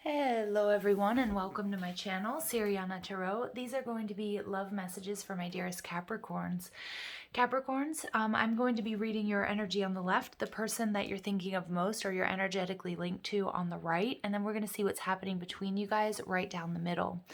Hello everyone and welcome to my channel, Siriana Tarot. These are going to be love messages for my dearest Capricorns. Capricorns, I'm going to be reading your energy on the left, the person that you're thinking of most or you're energetically linked to on the right, and then we're going to see what's happening between you guys right down the middle.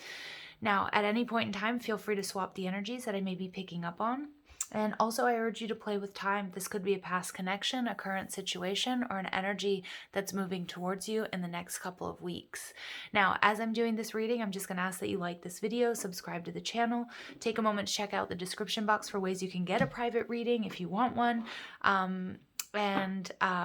Now, at any point in time, feel free to swap the energies that I may be picking up on. And also, I urge you to play with time. This could be a past connection, a current situation, or an energy that's moving towards you in the next couple of weeks. Now, as I'm doing this reading, I'm just going to ask that you like this video, subscribe to the channel, take a moment to check out the description box for ways you can get a private reading if you want one.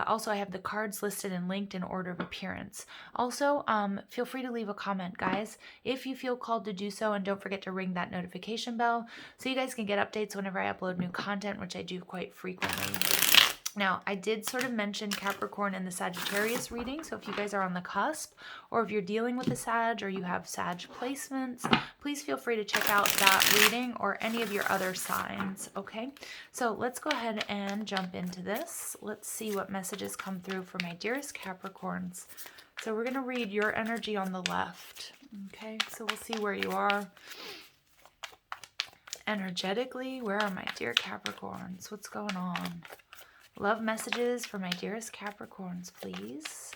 Also I have the cards listed and linked in order of appearance. Also, feel free to leave a comment, guys, if you feel called to do so, and don't forget to ring that notification bell so you guys can get updates whenever I upload new content, which I do quite frequently. Now, I did sort of mention Capricorn in the Sagittarius reading, so if you guys are on the cusp, or if you're dealing with a Sag, or you have Sag placements, please feel free to check out that reading or any of your other signs, okay? So let's go ahead and jump into this. Let's see what messages come through for my dearest Capricorns. So we're going to read your energy on the left, okay? So we'll see where you are energetically. Where are my dear Capricorns? What's going on? Love messages for my dearest Capricorns, please.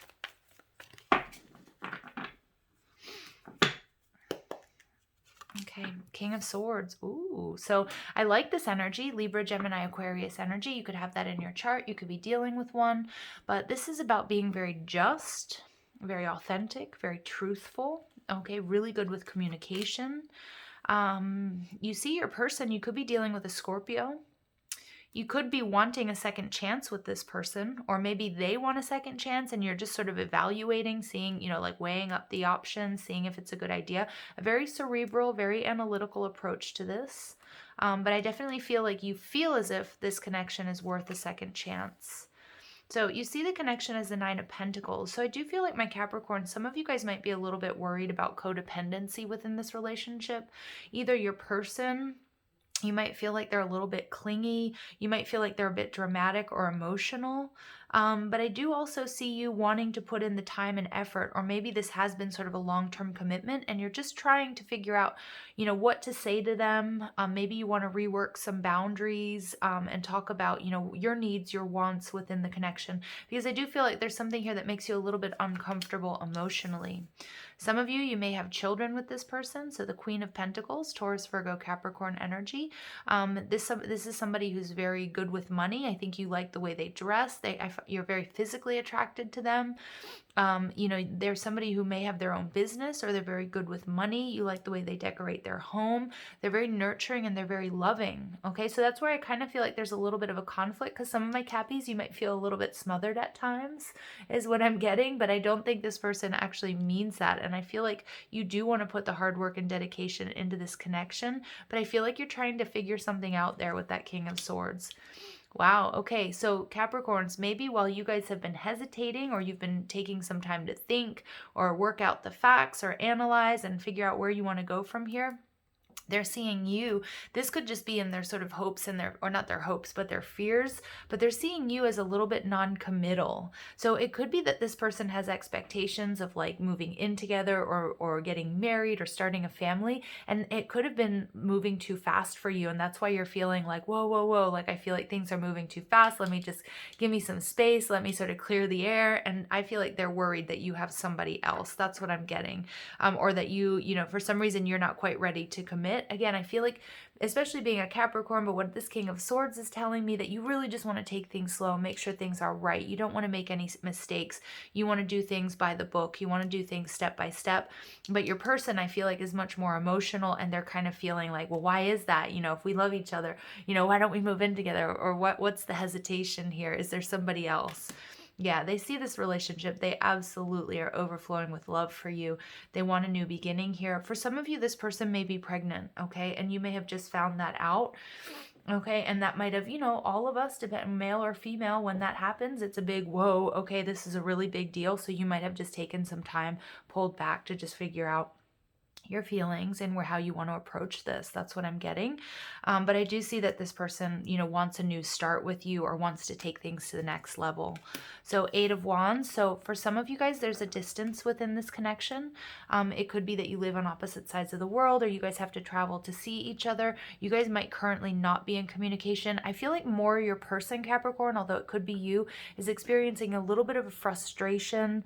Okay, King of Swords. Ooh, so I like this energy, Libra, Gemini, Aquarius energy. You could have that in your chart. You could be dealing with one. But this is about being very just, very authentic, very truthful. Okay, really good with communication. You see your person, you could be dealing with a Scorpio. You could be wanting a second chance with this person, or maybe they want a second chance and you're just sort of evaluating, seeing, like weighing up the options, seeing if it's a good idea. A very cerebral, very analytical approach to this. But I definitely feel like you feel as if this connection is worth a second chance. So you see the connection as the Nine of Pentacles. So I do feel like my Capricorn, some of you guys might be a little bit worried about codependency within this relationship. Either your person, you might feel like they're a little bit clingy. You might feel like they're a bit dramatic or emotional. But I do also see you wanting to put in the time and effort, or maybe this has been sort of a long-term commitment and you're just trying to figure out, what to say to them. Maybe you want to rework some boundaries and talk about, your needs, your wants within the connection. Because I do feel like there's something here that makes you a little bit uncomfortable emotionally. Some of you may have children with this person. So the Queen of Pentacles, Taurus, Virgo, Capricorn energy. This is somebody who's very good with money. I think you like the way they dress. You're very physically attracted to them. There's somebody who may have their own business, or they're very good with money. You like the way they decorate their home. They're very nurturing and they're very loving. Okay, so that's where I kind of feel like there's a little bit of a conflict, because some of my Cappies, you might feel a little bit smothered at times, is what I'm getting, but I don't think this person actually means that. And I feel like you do want to put the hard work and dedication into this connection, but I feel like you're trying to figure something out there with that King of Swords. Wow. Okay. So Capricorns, maybe while you guys have been hesitating, or you've been taking some time to think or work out the facts or analyze and figure out where you want to go from here, they're seeing you. This could just be in their sort of hopes and or not their hopes, but their fears, but they're seeing you as a little bit non-committal. So it could be that this person has expectations of like moving in together, or getting married, or starting a family. And it could have been moving too fast for you. And that's why you're feeling like, whoa, whoa, whoa. Like, I feel like things are moving too fast. Let me just give me some space. Let me sort of clear the air. And I feel like they're worried that you have somebody else. That's what I'm getting. Or that you for some reason, you're not quite ready to commit. Again, I feel like, especially being a Capricorn, but what this King of Swords is telling me, that you really just want to take things slow and make sure things are right. You don't want to make any mistakes. You want to do things by the book. You want to do things step by step. But your person, I feel like, is much more emotional, and they're kind of feeling like, well, why is that? If we love each other, why don't we move in together? Or what's the hesitation here? Is there somebody else? Yeah, they see this relationship. They absolutely are overflowing with love for you. They want a new beginning here. For some of you, this person may be pregnant, okay? And you may have just found that out, okay? And that might have, all of us, depending male or female, when that happens, it's a big, whoa, okay, this is a really big deal. So you might have just taken some time, pulled back to just figure out your feelings and how you want to approach this. That's what I'm getting. But I do see that this person, you know, wants a new start with you or wants to take things to the next level. So 8 of Wands. So for some of you guys, there's a distance within this connection. It could be that you live on opposite sides of the world, or you guys have to travel to see each other. You guys might currently not be in communication. I feel like more your person, Capricorn, although it could be you, is experiencing a little bit of a frustration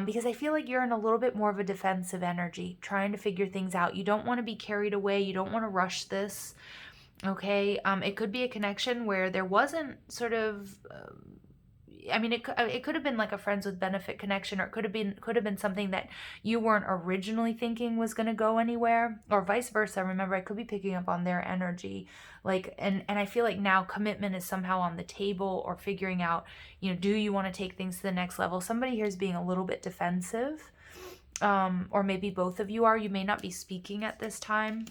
because I feel like you're in a little bit more of a defensive energy, trying to figure things out. You don't want to be carried away. You don't want to rush this. Okay. It could be a connection where there wasn't sort of, I mean, it could have been like a friends with benefit connection, or it could have been something that you weren't originally thinking was going to go anywhere, or vice versa. Remember, I could be picking up on their energy, like, and I feel like now commitment is somehow on the table, or figuring out, you know, do you want to take things to the next level? Somebody here is being a little bit defensive, or maybe both of you are. You may not be speaking at this time.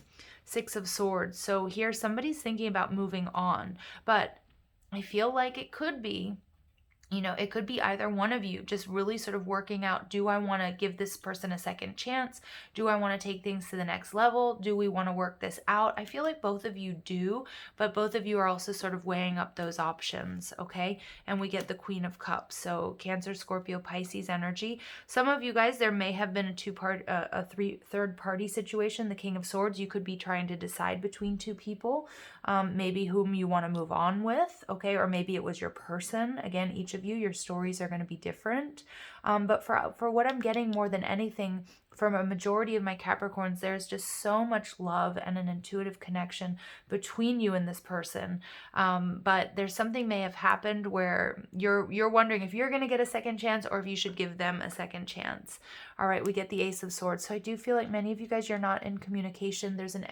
6 of Swords. So here somebody's thinking about moving on, but I feel like it could be, you know, it could be either one of you just really sort of working out, do I want to give this person a second chance? Do I want to take things to the next level? Do we want to work this out? I feel like both of you do, but both of you are also sort of weighing up those options, okay? And we get the Queen of Cups. So Cancer, Scorpio, Pisces energy. Some of you guys, there may have been a third party situation. The King of Swords, you could be trying to decide between two people, maybe whom you want to move on with, okay? Or maybe it was your person. Again, each of you, your stories are going to be different. But for what I'm getting more than anything from a majority of my Capricorns, there's just so much love and an intuitive connection between you and this person. But there's something may have happened where you're wondering if you're going to get a second chance or if you should give them a second chance. All right, we get the Ace of Swords. So I do feel like many of you guys, you're not in communication. There's an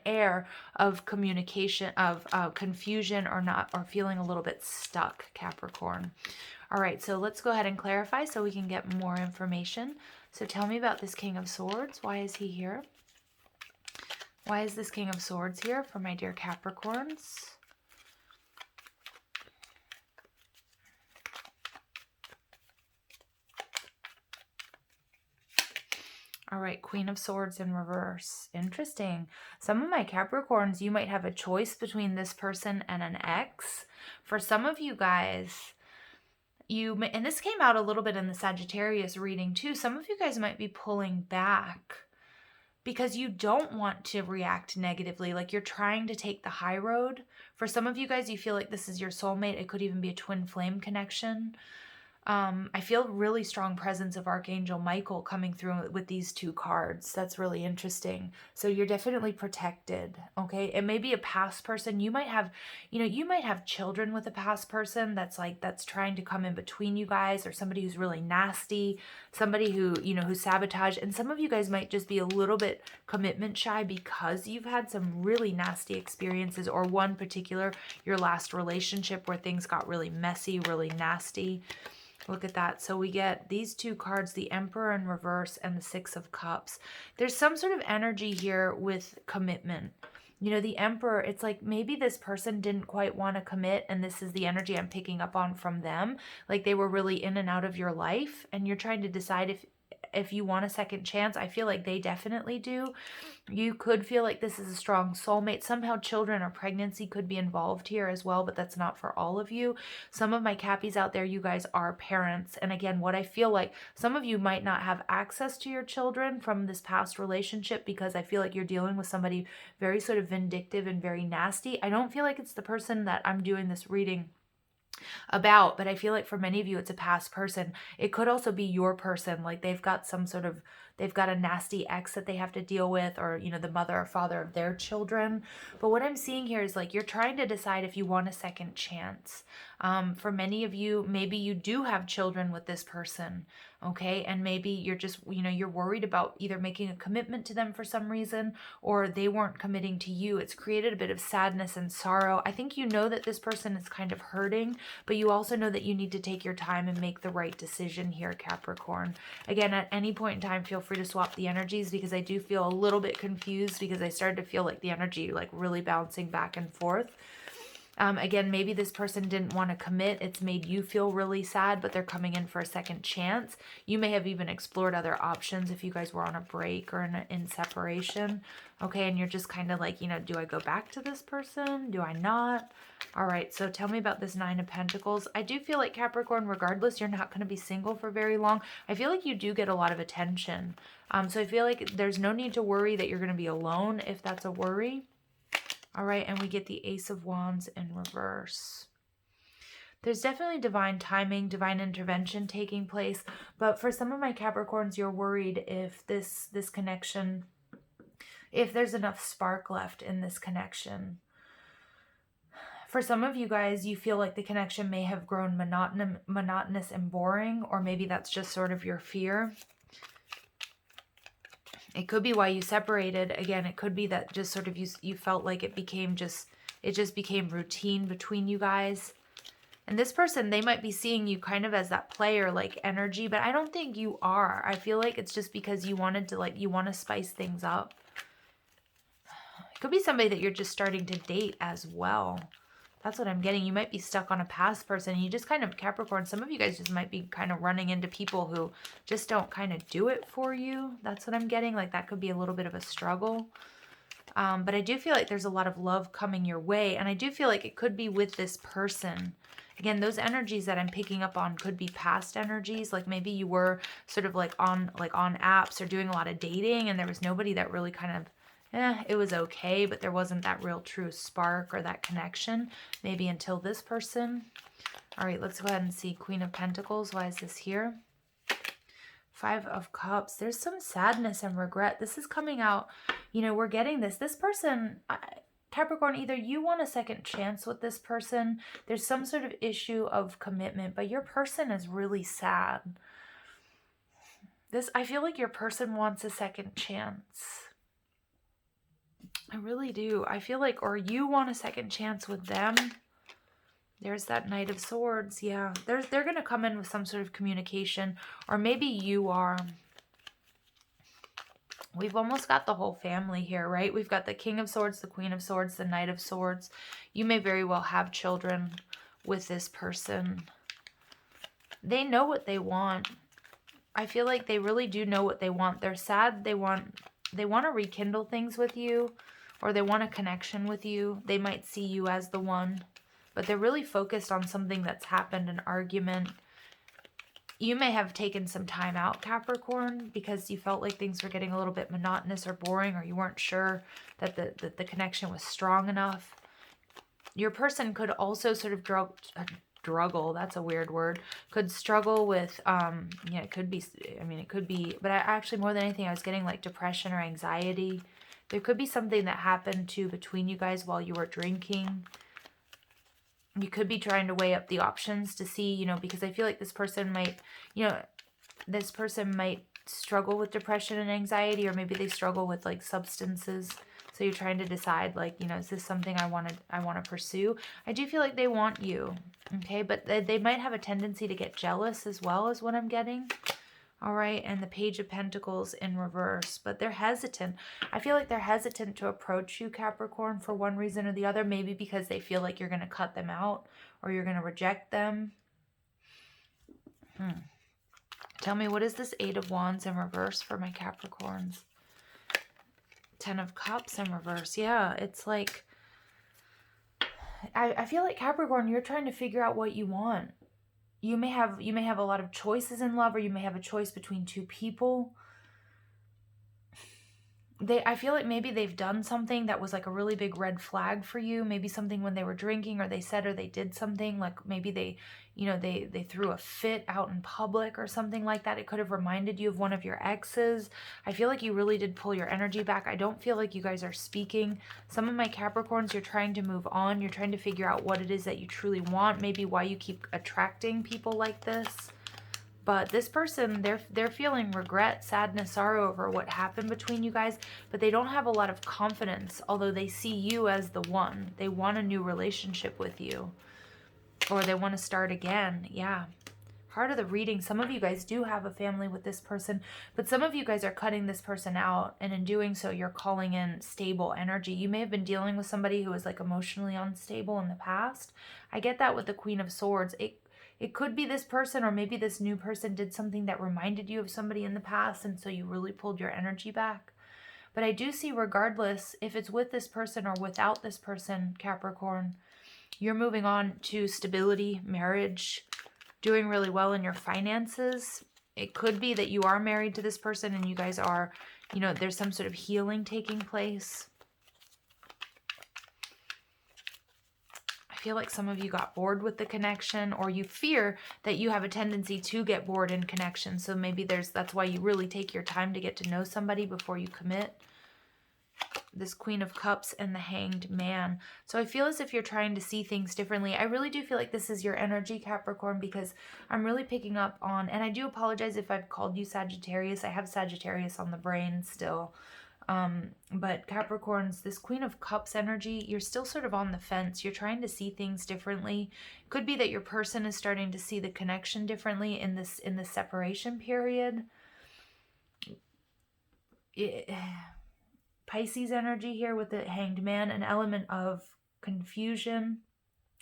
air of communication, of confusion, or feeling a little bit stuck, Capricorn. All right, so let's go ahead and clarify so we can get more information. So tell me about this King of Swords. Why is he here? Why is this King of Swords here for my dear Capricorns? All right, Queen of Swords in reverse. Interesting. Some of my Capricorns, you might have a choice between this person and an ex. For some of you guys, and this came out a little bit in the Sagittarius reading too, some of you guys might be pulling back because you don't want to react negatively, like you're trying to take the high road. For some of you guys, you feel like this is your soulmate. It could even be a twin flame connection. I feel really strong presence of Archangel Michael coming through with these two cards. That's really interesting. So you're definitely protected, okay? It may be a past person. You might have, you might have children with a past person that's trying to come in between you guys, or somebody who's really nasty, somebody who sabotage. And some of you guys might just be a little bit commitment shy because you've had some really nasty experiences, or one particular, your last relationship where things got really messy, really nasty. Look at that. So we get these two cards, the Emperor in reverse and the Six of Cups. There's some sort of energy here with commitment. The Emperor, it's like maybe this person didn't quite want to commit, and this is the energy I'm picking up on from them. Like they were really in and out of your life, and you're trying to decide if you want a second chance. I feel like they definitely do. You could feel like this is a strong soulmate. Somehow children or pregnancy could be involved here as well, but that's not for all of you. Some of my Cappies out there, you guys are parents. And again, what I feel like, some of you might not have access to your children from this past relationship because I feel like you're dealing with somebody very sort of vindictive and very nasty. I don't feel like it's the person that I'm doing this reading about, but I feel like for many of you it's a past person. It could also be your person, like they've got a nasty ex that they have to deal with, or the mother or father of their children. But what I'm seeing here is like you're trying to decide if you want a second chance. For many of you, maybe you do have children with this person, okay? And maybe you're just, you're worried about either making a commitment to them for some reason, or they weren't committing to you. It's created a bit of sadness and sorrow. I think you know that this person is kind of hurting, but you also know that you need to take your time and make the right decision here, Capricorn. Again, at any point in time, feel free to swap the energies, because I do feel a little bit confused because I started to feel like the energy like really bouncing back and forth. Again, maybe this person didn't want to commit. It's made you feel really sad, but they're coming in for a second chance. You may have even explored other options if you guys were on a break or in separation. Okay, and you're just kind of like, you know, do I go back to this person? Do I not? All right, so tell me about this Nine of Pentacles. I do feel like, Capricorn, regardless, you're not going to be single for very long. I feel like you do get a lot of attention. So I feel like there's no need to worry that you're going to be alone if that's a worry. All right, and we get the Ace of Wands in reverse. There's definitely divine timing, divine intervention taking place, but for some of my Capricorns, you're worried if this connection, if there's enough spark left in this connection. For some of you guys, you feel like the connection may have grown monotonous and boring, or maybe that's just sort of your fear. It could be why you separated. Again, it could be that just sort of you felt like it just became routine between you guys. And this person, they might be seeing you kind of as that player like energy, but I don't think you are. I feel like it's just because you wanted to, like, you want to spice things up. It could be somebody that you're just starting to date as well. That's what I'm getting. You might be stuck on a past person. You just kind of, Capricorn, some of you guys just might be kind of running into people who just don't kind of do it for you. That's what I'm getting. Like, that could be a little bit of a struggle. But I do feel like there's a lot of love coming your way. And I do feel like it could be with this person. Again, those energies that I'm picking up on could be past energies. Like maybe you were sort of like on apps or doing a lot of dating, and there was nobody that really kind of, it was okay, but there wasn't that real true spark or that connection, maybe until this person. All right, let's go ahead and see Queen of Pentacles. Why is this here? Five of Cups. There's some sadness and regret. This is coming out. You know, we're getting this. This person, Capricorn, either you want a second chance with this person. There's some sort of issue of commitment, but your person is really sad. I feel like your person wants a second chance. I really do. I feel like, or you want a second chance with them. There's that Knight of Swords. Yeah, they're going to come in with some sort of communication, or maybe you are. We've almost got the whole family here, right? We've got the King of Swords, the Queen of Swords, the Knight of Swords. You may very well have children with this person. They know what they want. I feel like they really do know what they want. They're sad. They want to rekindle things with you, or they want a connection with you. They might see you as the one, but they're really focused on something that's happened, an argument. You may have taken some time out, Capricorn, because you felt like things were getting a little bit monotonous or boring, or you weren't sure that the connection was strong enough. Your person could also sort of struggle, that's a weird word, could struggle with, yeah, it could be, but actually more than anything, I was getting like depression or anxiety. There could be something that happened between you guys while you were drinking. You could be trying to weigh up the options to see, you know, because I feel like this person might, you know, this person might struggle with depression and anxiety, or maybe they struggle with like substances. So you're trying to decide, like, you know, is this something I want to pursue? I do feel like they want you, okay? But they might have a tendency to get jealous as well, is what I'm getting. All right, and the Page of Pentacles in reverse, but they're hesitant. I feel like they're hesitant to approach you, Capricorn, for one reason or the other. Maybe because they feel like you're going to cut them out, or you're going to reject them. Tell me, what is this Eight of Wands in reverse for my Capricorns? Ten of Cups in reverse. Yeah, it's like, I feel like, Capricorn, you're trying to figure out what you want. You may have a lot of choices in love, or you may have a choice between two people. I feel like maybe they've done something that was like a really big red flag for you. Maybe something when they were drinking, or they said, or they did something, like maybe they, you know, they threw a fit out in public or something like that. It could have reminded you of one of your exes. I feel like you really did pull your energy back. I don't feel like you guys are speaking. Some of my Capricorns, you're trying to move on. You're trying to figure out what it is that you truly want. Maybe why you keep attracting people like this. But this person, they're feeling regret, sadness, sorrow over what happened between you guys, but they don't have a lot of confidence, although they see you as the one. They want a new relationship with you, or they want to start again. Yeah. part of the reading, some of you guys do have a family with this person, but some of you guys are cutting this person out, and in doing so, you're calling in stable energy. You may have been dealing with somebody who was like emotionally unstable in the past. I get that with the Queen of Swords. It could be this person, or maybe this new person did something that reminded you of somebody in the past, and so you really pulled your energy back. But I do see, regardless if it's with this person or without this person, Capricorn, you're moving on to stability, marriage, doing really well in your finances. It could be that you are married to this person and you guys are, you know, there's some sort of healing taking place. I feel like some of you got bored with the connection, or you fear that you have a tendency to get bored in connection. So maybe that's why you really take your time to get to know somebody before you commit. This Queen of Cups and the Hanged Man. So I feel as if you're trying to see things differently. I really do feel like this is your energy, Capricorn, because I'm really picking up on, and I do apologize if I've called you Sagittarius. I have Sagittarius on the brain still. But Capricorns, this Queen of Cups energy, you're still sort of on the fence. You're trying to see things differently. It could be that your person is starting to see the connection differently in this separation period. Pisces energy here with the Hanged Man, an element of confusion,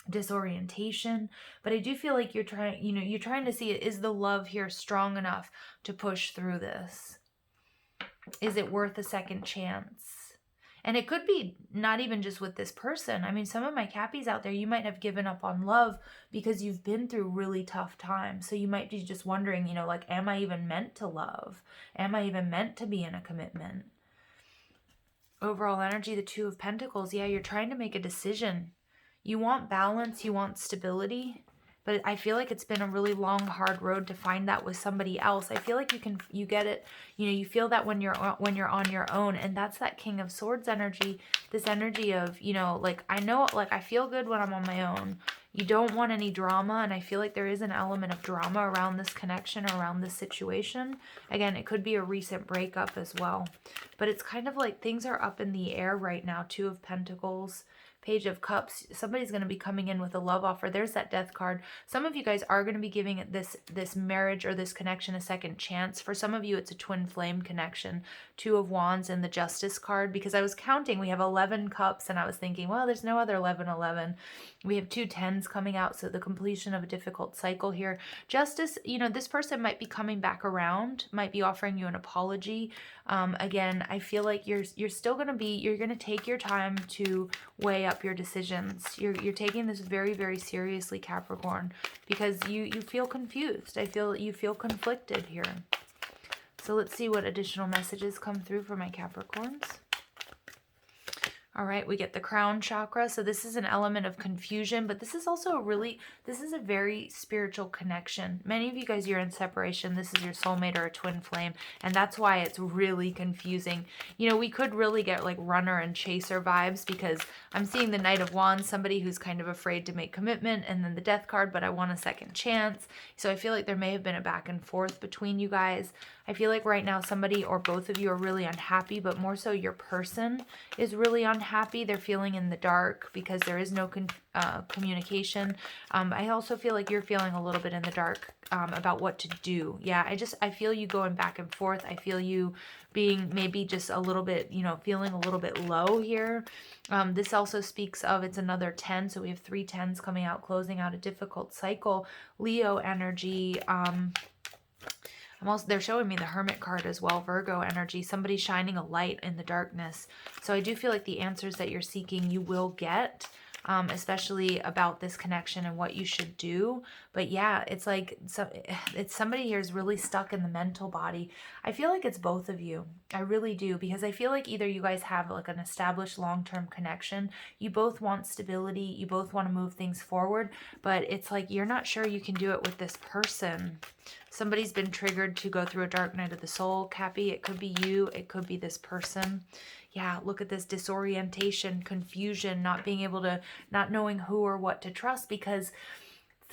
disorientation, but I do feel like you're trying to see, is the love here strong enough to push through this? Is it worth a second chance? And it could be not even just with this person. I mean, some of my Cappies out there, you might have given up on love because you've been through really tough times. So you might be just wondering, you know, like, am I even meant to love? Am I even meant to be in a commitment? Overall energy, the Two of Pentacles. Yeah, you're trying to make a decision. You want balance, you want stability, but I feel like it's been a really long, hard road to find that with somebody else. I feel like you get it, you know, you feel that when you're on your own, and that's that King of Swords energy, this energy of, you know, like, I know, like, I feel good when I'm on my own. You don't want any drama, and I feel like there is an element of drama around this connection, around this situation. Again, it could be a recent breakup as well. But it's kind of like things are up in the air right now. Two of Pentacles, Page of Cups. Somebody's going to be coming in with a love offer. There's that Death card. Some of you guys are going to be giving this marriage or this connection a second chance. For some of you, it's a twin flame connection. Two of Wands and the Justice card, because I was counting. We have 11 cups, and I was thinking, well, there's no other 11. We have 2 tens coming out, so the completion of a difficult cycle here. Justice, you know, this person might be coming back around, might be offering you an apology. Again, I feel like you're still going to take your time to weigh up your decisions. You're taking this very, very seriously, Capricorn, because you feel confused. I feel you feel conflicted here. So let's see what additional messages come through for my Capricorns. All right, we get the crown chakra. So this is an element of confusion, but this is also this is a very spiritual connection. Many of you guys, you're in separation. This is your soulmate or a twin flame, and that's why it's really confusing. You know, we could really get like runner and chaser vibes, because I'm seeing the Knight of Wands, somebody who's kind of afraid to make commitment, and then the Death card, but I want a second chance. So I feel like there may have been a back and forth between you guys. I feel like right now somebody or both of you are really unhappy, but more so your person is really unhappy. They're feeling in the dark because there is no communication. I also feel like you're feeling a little bit in the dark about what to do. Yeah, I feel you going back and forth. I feel you being maybe just a little bit, you know, feeling a little bit low here. This also speaks of, it's another 10. So we have 3 10s coming out, closing out a difficult cycle. Leo energy. They're showing me the Hermit card as well, Virgo energy, somebody shining a light in the darkness. So I do feel like the answers that you're seeking, you will get, especially about this connection and what you should do. But yeah, it's like, it's somebody here is really stuck in the mental body. I feel like it's both of you. I really do, because I feel like either you guys have like an established long-term connection. You both want stability. You both want to move things forward, but it's like you're not sure you can do it with this person. Somebody's been triggered to go through a dark night of the soul, Cappy. It could be you. It could be this person. Yeah, look at this disorientation, confusion, not being able to, not knowing who or what to trust, because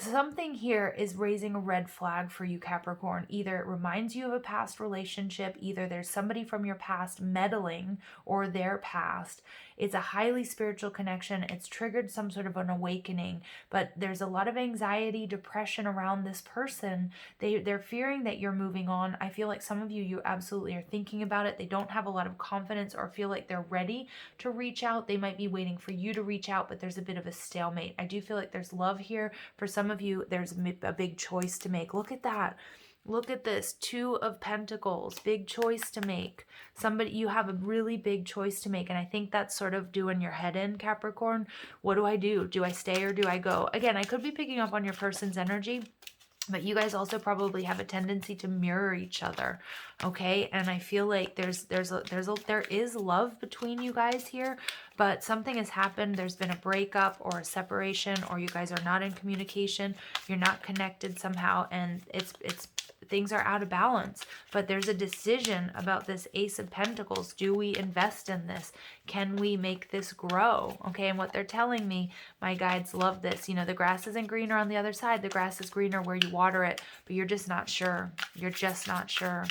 something here is raising a red flag for you, Capricorn. Either it reminds you of a past relationship, either there's somebody from your past meddling or their past. It's a highly spiritual connection. It's triggered some sort of an awakening, but there's a lot of anxiety, depression around this person. They're fearing that you're moving on. I feel like some of you absolutely are thinking about it. They don't have a lot of confidence or feel like they're ready to reach out. They might be waiting for you to reach out, but there's a bit of a stalemate. I do feel like there's love here. For some of you, there's a big choice to make. Look at that. Look at this, 2 of Pentacles, big choice to make. Somebody, you have a really big choice to make. And I think that's sort of doing your head in, Capricorn. What do I do? Do I stay or do I go? Again, I could be picking up on your person's energy, but you guys also probably have a tendency to mirror each other, okay? And I feel like there is love between you guys here, but something has happened. There's been a breakup or a separation, or you guys are not in communication. You're not connected somehow, and it's things are out of balance. But there's a decision about this Ace of Pentacles. Do we invest in this? Can we make this grow? Okay, and what they're telling me, my guides love this. You know, the grass isn't greener on the other side. The grass is greener where you water it, but you're just not sure. You're just not sure.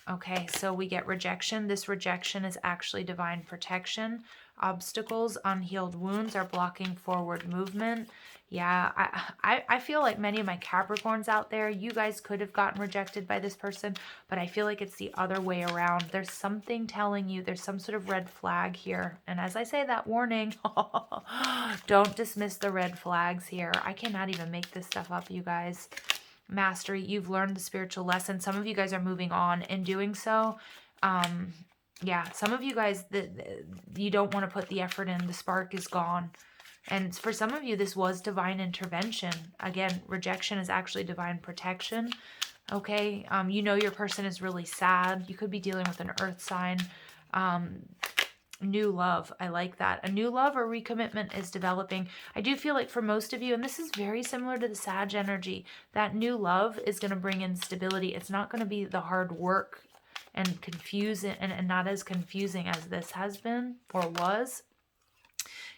Okay, so we get rejection. This rejection is actually divine protection. Obstacles, unhealed wounds are blocking forward movement. Yeah, I feel like many of my Capricorns out there, you guys could have gotten rejected by this person, but I feel like it's the other way around. There's something telling you, there's some sort of red flag here. And as I say that, warning, don't dismiss the red flags here. I cannot even make this stuff up, you guys. Mastery, you've learned the spiritual lesson. Some of you guys are moving on in doing so. Yeah, some of you guys, you don't want to put the effort in. The spark is gone. And for some of you, this was divine intervention. Again, rejection is actually divine protection. Okay, you know your person is really sad. You could be dealing with an earth sign. New love, I like that. A new love or recommitment is developing. I do feel like for most of you, and this is very similar to the Sag energy, that new love is going to bring in stability. It's not going to be the hard work and confusing and not as confusing as this has been or was.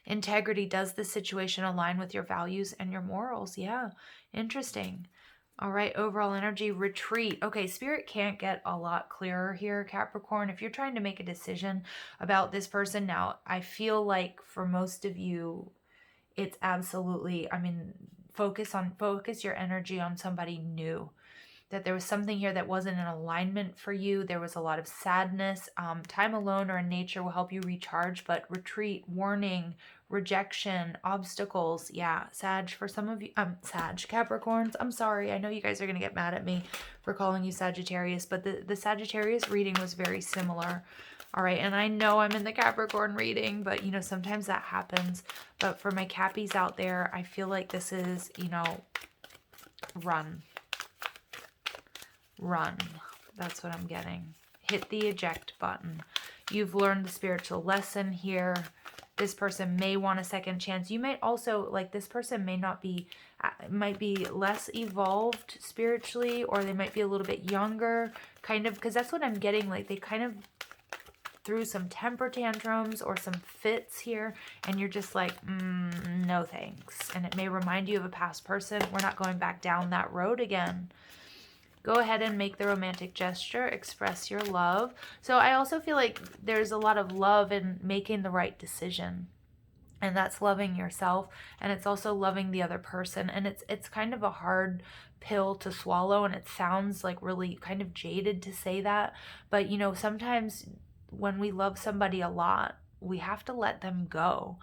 Integrity, does this situation align with your values and your morals? Yeah, interesting. All right, overall energy, retreat. Okay, Spirit can't get a lot clearer here, Capricorn. If you're trying to make a decision about this person now, I feel like for most of you, it's absolutely, I mean, focus your energy on somebody new. That there was something here that wasn't in alignment for you. There was a lot of sadness. Time alone or in nature will help you recharge, but retreat, warning, rejection, obstacles. Yeah, Sag, for some of you, Sag, Capricorns, I'm sorry. I know you guys are going to get mad at me for calling you Sagittarius, but the Sagittarius reading was very similar. All right, and I know I'm in the Capricorn reading, but, you know, sometimes that happens. But for my Cappies out there, I feel like this is, you know, run. Run. That's what I'm getting. Hit the eject button. You've learned the spiritual lesson here. This person may want a second chance. You might also, like, this person may not be, might be less evolved spiritually, or they might be a little bit younger, kind of, because that's what I'm getting. Like, they kind of threw some temper tantrums or some fits here, and you're just like, no thanks. And it may remind you of a past person. We're not going back down that road again. Go ahead and make the romantic gesture, express your love. So I also feel like there's a lot of love in making the right decision. And that's loving yourself, and it's also loving the other person. And it's kind of a hard pill to swallow, and it sounds like really kind of jaded to say that. But, you know, sometimes when we love somebody a lot, we have to let them go.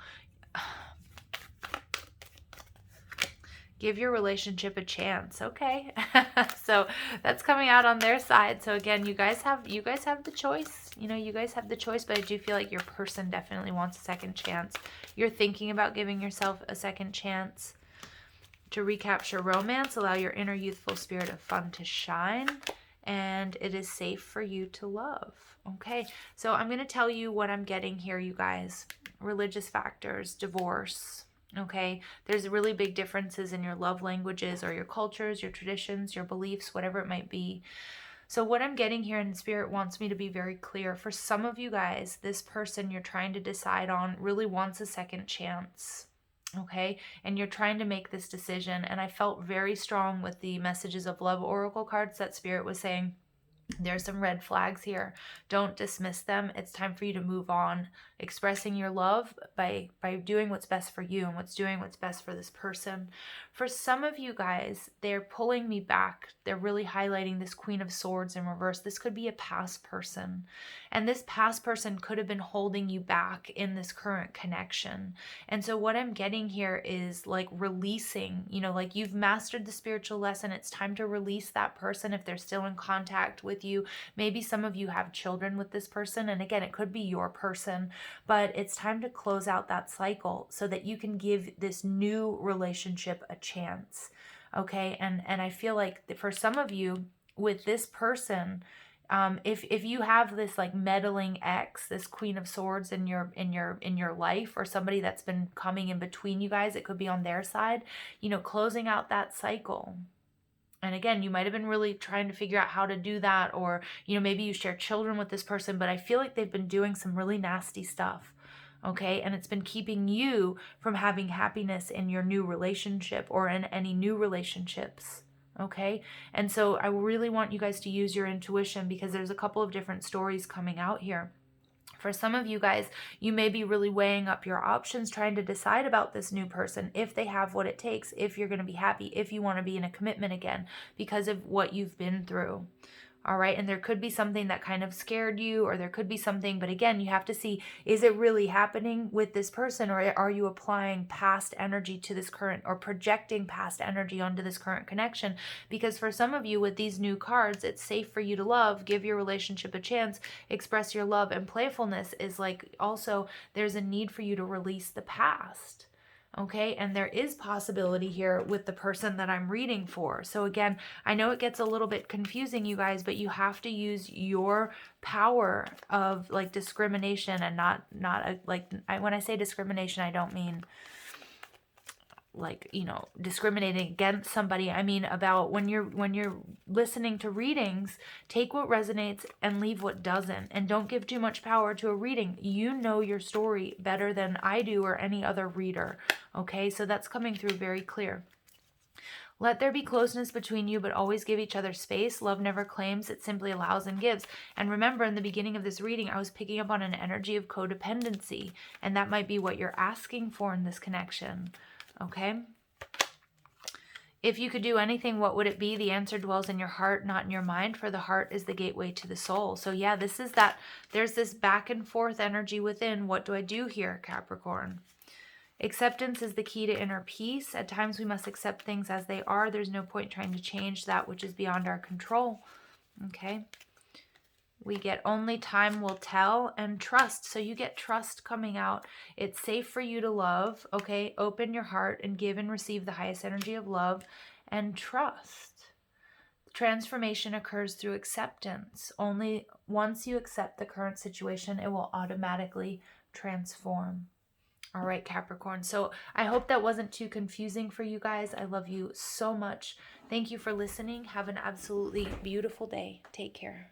Give your relationship a chance. Okay. So that's coming out on their side. So again, you guys have the choice. You know, you guys have the choice, but I do feel like your person definitely wants a second chance. You're thinking about giving yourself a second chance. To recapture romance, allow your inner youthful spirit of fun to shine, and it is safe for you to love. Okay. So I'm going to tell you what I'm getting here, you guys. Religious factors, divorce. Okay, there's really big differences in your love languages or your cultures, your traditions, your beliefs, whatever it might be. So what I'm getting here, in Spirit wants me to be very clear. For some of you guys, this person you're trying to decide on really wants a second chance. Okay, and you're trying to make this decision. And I felt very strong with the messages of love oracle cards that Spirit was saying, there's some red flags here. Don't dismiss them. It's time for you to move on, expressing your love by doing what's best for you and what's best for this person. For some of you guys, they're pulling me back. They're really highlighting this Queen of Swords in reverse. This could be a past person. And this past person could have been holding you back in this current connection. And so what I'm getting here is like releasing, like you've mastered the spiritual lesson. It's time to release that person if they're still in contact with you. Maybe some of you have children with this person. And again, it could be your person, but it's time to close out that cycle so that you can give this new relationship a chance. Okay. And I feel like for some of you with this person, if you have this like meddling ex, this Queen of Swords in your life, or somebody that's been coming in between you guys, it could be on their side, closing out that cycle. And again, you might have been really trying to figure out how to do that, or maybe you share children with this person, but I feel like they've been doing some really nasty stuff. Okay, and it's been keeping you from having happiness in your new relationship or in any new relationships. Okay, and so I really want you guys to use your intuition, because there's a couple of different stories coming out here. For some of you guys, you may be really weighing up your options, trying to decide about this new person, if they have what it takes, if you're going to be happy, if you want to be in a commitment again because of what you've been through. All right. And there could be something that kind of scared you, or there could be something, but again, you have to see, is it really happening with this person, or are you applying past energy to this current, or projecting past energy onto this current connection? Because for some of you with these new cards, it's safe for you to love, give your relationship a chance, express your love, and playfulness is like also there's a need for you to release the past. Okay, and there is possibility here with the person that I'm reading for. So again, I know it gets a little bit confusing, you guys, but you have to use your power of like discrimination, and not when I say discrimination, I don't mean like discriminating against somebody. I mean about when you're listening to readings, take what resonates and leave what doesn't, and don't give too much power to a reading. You know your story better than I do or any other reader. Okay, so that's coming through very clear. Let there be closeness between you, but always give each other space. Love never claims, it simply allows and gives. And remember, in the beginning of this reading, I was picking up on an energy of codependency, and that might be what you're asking for in this connection. Okay? If you could do anything, what would it be? The answer dwells in your heart, not in your mind, for the heart is the gateway to the soul. So yeah, this is that. There's this back and forth energy within. What do I do here, Capricorn? Acceptance is the key to inner peace. At times we must accept things as they are. There's no point trying to change that which is beyond our control. Okay. We get only time will tell, and trust. So you get trust coming out. It's safe for you to love. Okay. Open your heart and give and receive the highest energy of love and trust. Transformation occurs through acceptance. Only once you accept the current situation, it will automatically transform. All right, Capricorn. So I hope that wasn't too confusing for you guys. I love you so much. Thank you for listening. Have an absolutely beautiful day. Take care.